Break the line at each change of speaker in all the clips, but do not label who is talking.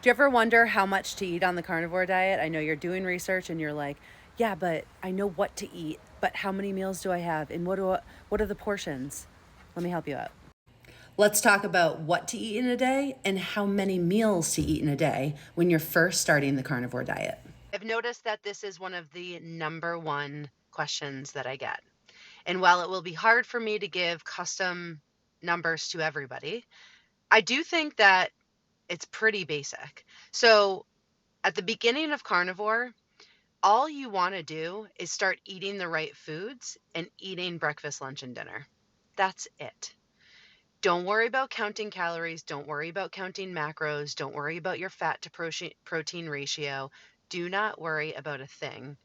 Do you ever wonder how much to eat on the carnivore diet? I know you're doing research and you're like, yeah, but I know what to eat, but how many meals do I have and what are the portions? Let me help you out. Let's talk about what to eat in a day and how many meals to eat in a day when you're first starting the carnivore diet. I've noticed that this is one of the number one questions that I get. And while it will be hard for me to give custom numbers to everybody, I do think that it's pretty basic. So at the beginning of carnivore, all you want to do is start eating the right foods and eating breakfast, lunch, and dinner. That's it. Don't worry about counting calories. Don't worry about counting macros. Don't worry about your fat to protein ratio. Do not worry about a thing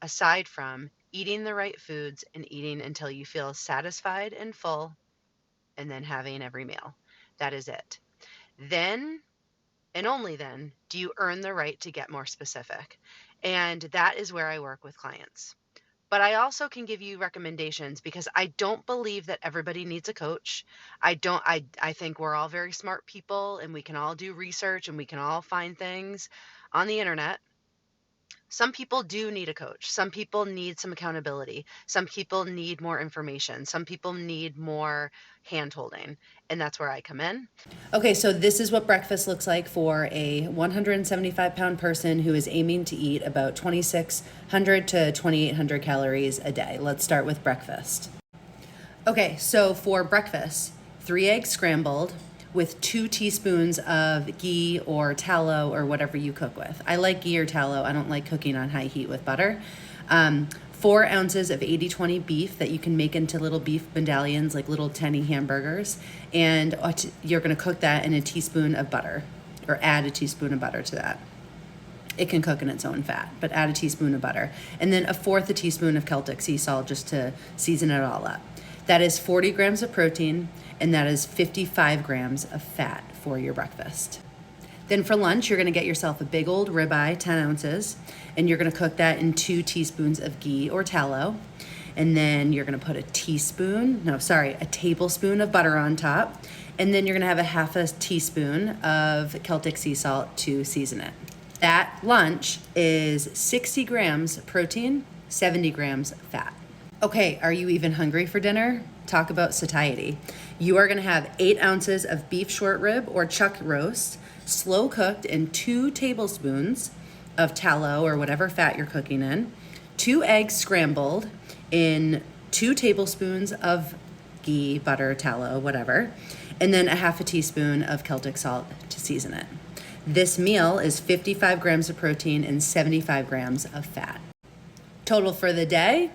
aside from eating the right foods and eating until you feel satisfied and full, and then having every meal. That is it. Then, and only then, do you earn the right to get more specific. And that is where I work with clients. But I also can give you recommendations because I don't believe that everybody needs a coach. I think we're all very smart people and we can all do research and we can all find things on the internet. Some people do need a coach. Some people need some accountability. Some people need more information. Some people need more hand holding. And that's where I come in. Okay, so this is what breakfast looks like for a 175-pound person who is aiming to eat about 2,600 to 2,800 calories a day. Let's start with breakfast. Okay, so for breakfast, 3 eggs scrambled with 2 teaspoons of ghee or tallow or whatever you cook with. I like ghee or tallow. I don't like cooking on high heat with butter. 4 ounces of 80/20 beef that you can make into little beef medallions, like little tiny hamburgers. And you're gonna cook that in a teaspoon of butter, or add a teaspoon of butter to that. It can cook in its own fat, but add a teaspoon of butter. And then 1/4 a teaspoon of Celtic sea salt just to season it all up. That is 40 grams of protein, and that is 55 grams of fat for your breakfast. Then for lunch, you're gonna get yourself a big old ribeye, 10 ounces, and you're gonna cook that in 2 teaspoons of ghee or tallow. And then you're gonna put a tablespoon of butter on top. And then you're gonna have a 1/2 teaspoon of Celtic sea salt to season it. That lunch is 60 grams protein, 70 grams fat. Okay, are you even hungry for dinner? Talk about satiety. You are gonna have 8 ounces of beef short rib or chuck roast, slow cooked in 2 tablespoons of tallow or whatever fat you're cooking in, 2 eggs scrambled in 2 tablespoons of ghee, butter, tallow, whatever, and then a 1/2 teaspoon of Celtic salt to season it. This meal is 55 grams of protein and 75 grams of fat. Total for the day,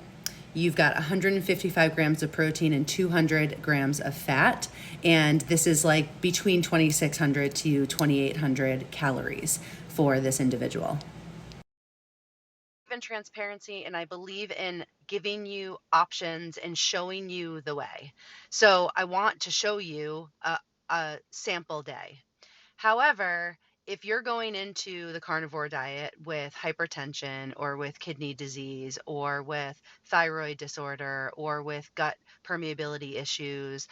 you've got 155 grams of protein and 200 grams of fat. And this is like between 2,600 to 2,800 calories for this individual. In transparency, and I believe in giving you options and showing you the way. So I want to show you a sample day. However, if you're going into the carnivore diet with hypertension or with kidney disease or with thyroid disorder or with gut permeability issues,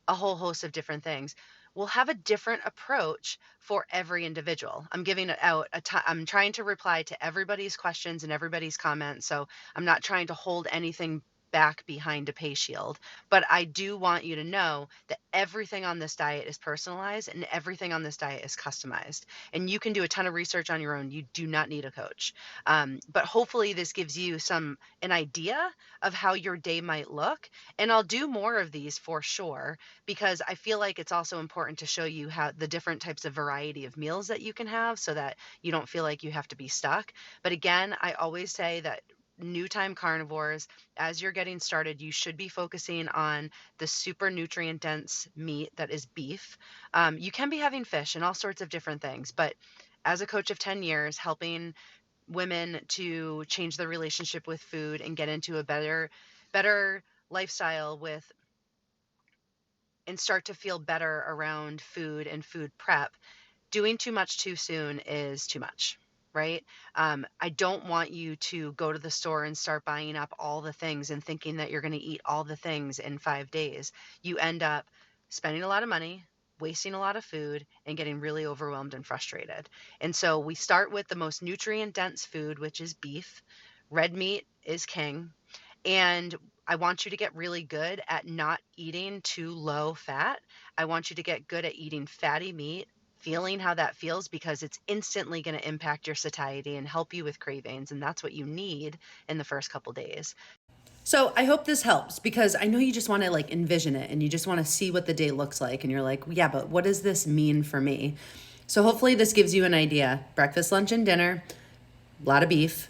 a whole host of different things, we'll have a different approach for every individual. I'm giving it out I'm trying to reply to everybody's questions and everybody's comments, so I'm not trying to hold anything back behind a pay shield. But I do want you to know that everything on this diet is personalized and everything on this diet is customized. And you can do a ton of research on your own. You do not need a coach. But hopefully this gives you an idea of how your day might look. And I'll do more of these for sure, because I feel like it's also important to show you how the different types of variety of meals that you can have so that you don't feel like you have to be stuck. But again, I always say that new time carnivores, as you're getting started, you should be focusing on the super nutrient dense meat that is beef. You can be having fish and all sorts of different things, but as a coach of 10 years, helping women to change their relationship with food and get into a better lifestyle and start to feel better around food and food prep, doing too much too soon is too much. Right? I don't want you to go to the store and start buying up all the things and thinking that you're going to eat all the things in 5 days. You end up spending a lot of money, wasting a lot of food, and getting really overwhelmed and frustrated. And so we start with the most nutrient dense food, which is beef. Red meat is king. And I want you to get really good at not eating too low fat. I want you to get good at eating fatty meat, feeling how that feels, because it's instantly going to impact your satiety and help you with cravings. And that's what you need in the first couple days. So I hope this helps, because I know you just want to like envision it and you just want to see what the day looks like. And you're like, yeah, but what does this mean for me? So hopefully this gives you an idea. Breakfast, lunch, and dinner, a lot of beef.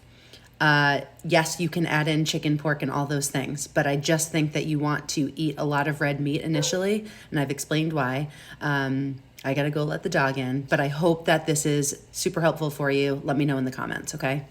Yes, you can add in chicken, pork, and all those things, but I just think that you want to eat a lot of red meat initially, and I've explained why. I gotta go let the dog in, but I hope that this is super helpful for you. Let me know in the comments, okay?